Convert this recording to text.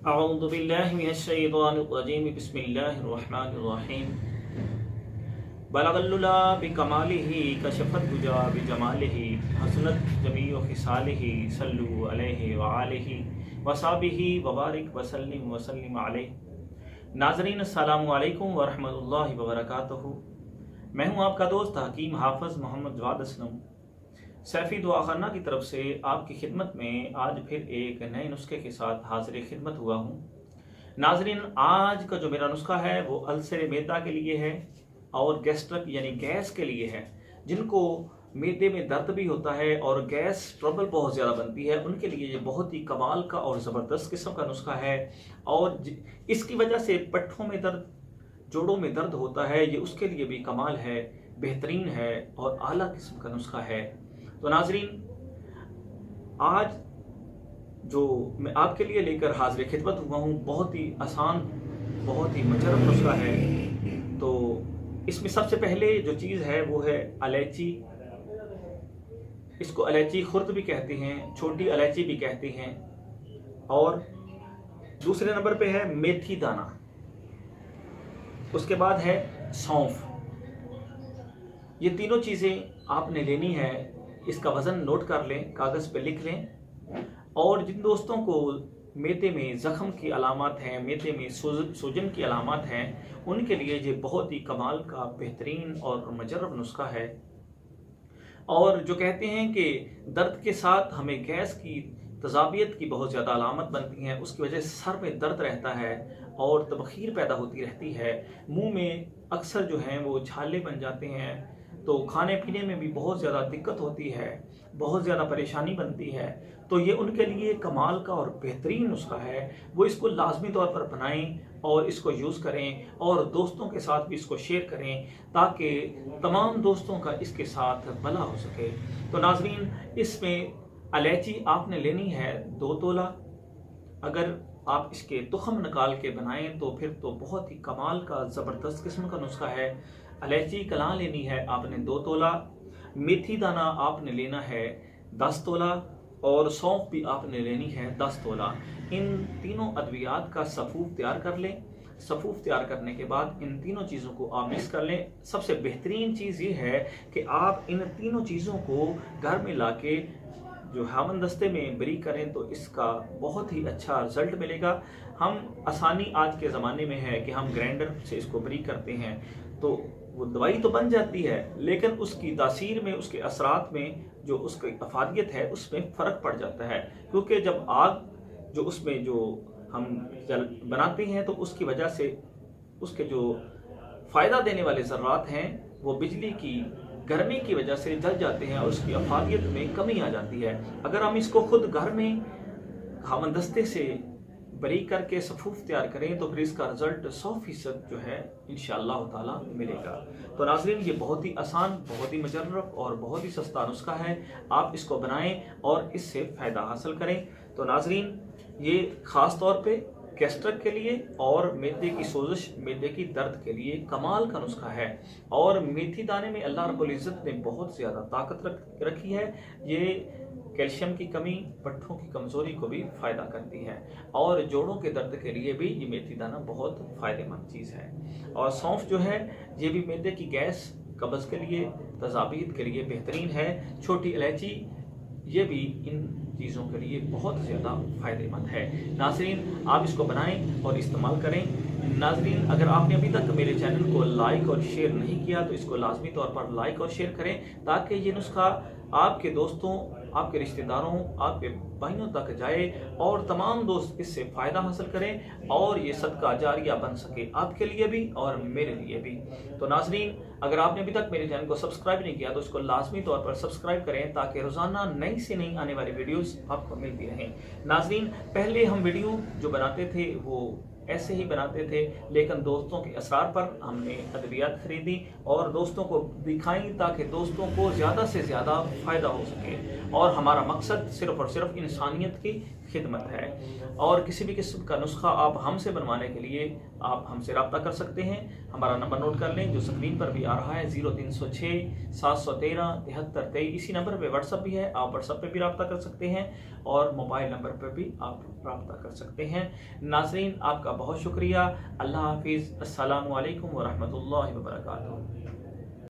اعوذ باللہ من الشیطان الرجیم بسم اللہ الرحمن الرحیم بلغ العلا بکمالہ کشف الدجی بجمالہ حسنت جمیع خصالہ صلوا علیہ وآلہ وصحبہ وبارک وسلم علیہ۔ ناظرین السلام علیکم ورحمۃ اللہ وبرکاتہ۔ میں ہوں آپ کا دوست حکیم حافظ محمد جواد اسلم، سیفی دعا خانہ کی طرف سے آپ کی خدمت میں آج پھر ایک نئے نسخے کے ساتھ حاضر خدمت ہوا ہوں۔ ناظرین، آج کا جو میرا نسخہ ہے وہ السر معدہ کے لیے ہے اور گیسٹرک یعنی گیس کے لیے ہے۔ جن کو معدے میں درد بھی ہوتا ہے اور گیس ٹربل بہت زیادہ بنتی ہے، ان کے لیے یہ بہت ہی کمال کا اور زبردست قسم کا نسخہ ہے، اور اس کی وجہ سے پٹھوں میں درد، جوڑوں میں درد ہوتا ہے، یہ اس کے لیے بھی کمال ہے، بہترین ہے اور اعلیٰ قسم کا نسخہ ہے۔ تو ناظرین، آج جو میں آپ کے لیے لے کر حاضر خدمت ہوا ہوں بہت ہی آسان، بہت ہی مجرب نسخہ ہے۔ تو اس میں سب سے پہلے جو چیز ہے وہ ہے الائچی۔ اس کو الائچی خرد بھی کہتے ہیں، چھوٹی الائچی بھی کہتے ہیں، اور دوسرے نمبر پہ ہے میتھی دانہ، اس کے بعد ہے سونف۔ یہ تینوں چیزیں آپ نے لینی ہے۔ اس کا وزن نوٹ کر لیں، کاغذ پہ لکھ لیں، اور جن دوستوں کو معدے میں زخم کی علامات ہیں، معدے میں سوجن کی علامات ہیں، ان کے لیے یہ بہت ہی کمال کا بہترین اور مجرب نسخہ ہے۔ اور جو کہتے ہیں کہ درد کے ساتھ ہمیں گیس کی تذابیت کی بہت زیادہ علامت بنتی ہیں، اس کی وجہ سے سر میں درد رہتا ہے اور تبخیر پیدا ہوتی رہتی ہے، منہ میں اکثر جو ہیں وہ چھالے بن جاتے ہیں، تو کھانے پینے میں بھی بہت زیادہ دقت ہوتی ہے، بہت زیادہ پریشانی بنتی ہے، تو یہ ان کے لیے کمال کا اور بہترین نسخہ ہے۔ وہ اس کو لازمی طور پر بنائیں اور اس کو یوز کریں، اور دوستوں کے ساتھ بھی اس کو شیئر کریں تاکہ تمام دوستوں کا اس کے ساتھ بھلا ہو سکے۔ تو ناظرین، اس میں الائچی آپ نے لینی ہے 2 تولہ۔ اگر آپ اس کے تخم نکال کے بنائیں تو پھر تو بہت ہی کمال کا زبردست قسم کا نسخہ ہے۔ الائچی کلاں لینی ہے آپ نے 2 تولہ، میتھی دانہ آپ نے لینا ہے 10 تولہ، اور سونف بھی آپ نے لینی ہے 10 تولہ۔ ان تینوں ادویات کا صفوف تیار کر لیں۔ صفوف تیار کرنے کے بعد ان تینوں چیزوں کو آپ مکس کر لیں۔ سب سے بہترین چیز یہ ہے کہ آپ ان تینوں چیزوں کو گھر میں لا کے جو ہاون دستے میں بری کریں تو اس کا بہت ہی اچھا رزلٹ ملے گا۔ ہم آسانی آج کے زمانے میں ہے کہ ہم گرائنڈر سے اس کو بری کرتے ہیں، تو وہ دوائی تو بن جاتی ہے، لیکن اس کی تاثیر میں، اس کے اثرات میں، جو اس کی افادیت ہے اس میں فرق پڑ جاتا ہے، کیونکہ جب آگ جو اس میں جو ہم بناتے ہیں تو اس کی وجہ سے اس کے جو فائدہ دینے والے ذرات ہیں وہ بجلی کی گرمی کی وجہ سے جل جاتے ہیں اور اس کی افادیت میں کمی آ جاتی ہے۔ اگر ہم اس کو خود گھر میں ہاون دستے سے بری کر کے صفوف تیار کریں تو پھر اس کا رزلٹ 100% جو ہے انشاءاللہ تعالی ملے گا۔ تو ناظرین، یہ بہت ہی آسان، بہت ہی مجرب اور بہت ہی سستا نسخہ ہے۔ آپ اس کو بنائیں اور اس سے فائدہ حاصل کریں۔ تو ناظرین، یہ خاص طور پہ گیسٹرک کے لیے اور معدے کی سوزش، معدے کی درد کے لیے کمال کا نسخہ ہے، اور میتھی دانے میں اللہ رب العزت نے بہت زیادہ طاقت رکھی ہے۔ یہ کیلشیم کی کمی، پٹھوں کی کمزوری کو بھی فائدہ کرتی ہے، اور جوڑوں کے درد کے لیے بھی یہ میتھی دانہ بہت فائدہ مند چیز ہے۔ اور سونف جو ہے یہ بھی معدے کی گیس، قبض کے لیے، تذابیت کے لیے بہترین ہے۔ چھوٹی الائچی یہ بھی ان چیزوں کے لیے بہت زیادہ فائدہ مند ہے۔ ناظرین، آپ اس کو بنائیں اور استعمال کریں۔ ناظرین، اگر آپ نے ابھی تک میرے چینل کو لائک اور شیئر نہیں کیا تو اس کو لازمی طور پر لائک اور شیئر کریں تاکہ یہ نسخہ آپ کے دوستوں، آپ کے رشتہ داروں، آپ کے بھائیوں تک جائے اور تمام دوست اس سے فائدہ حاصل کریں، اور یہ صدقہ جاریہ بن سکے آپ کے لیے بھی اور میرے لیے بھی۔ تو ناظرین، اگر آپ نے ابھی تک میرے چینل کو سبسکرائب نہیں کیا تو اس کو لازمی طور پر سبسکرائب کریں تاکہ روزانہ نئی سے نئی آنے والی ویڈیوز آپ کو ملتی رہیں۔ ناظرین، پہلے ہم ویڈیو جو بناتے تھے وہ ایسے ہی بناتے تھے، لیکن دوستوں کے اصرار پر ہم نے ادویات خریدی اور دوستوں کو دکھائیں تاکہ دوستوں کو زیادہ سے زیادہ فائدہ ہو سکے، اور ہمارا مقصد صرف اور صرف انسانیت کی خدمت ہے۔ اور کسی بھی قسم کا نسخہ آپ ہم سے بنوانے کے لیے آپ ہم سے رابطہ کر سکتے ہیں۔ ہمارا نمبر نوٹ کر لیں جو اسکرین پر بھی آ رہا ہے، 0306 713 7323۔ اسی نمبر پہ واٹس اپ بھی ہے، آپ واٹس اپ پہ بھی رابطہ کر سکتے ہیں اور موبائل نمبر پر بھی آپ رابطہ کر سکتے ہیں۔ ناظرین آپ کا بہت شکریہ، اللہ حافظ، السلام علیکم ورحمۃ اللہ وبرکاتہ۔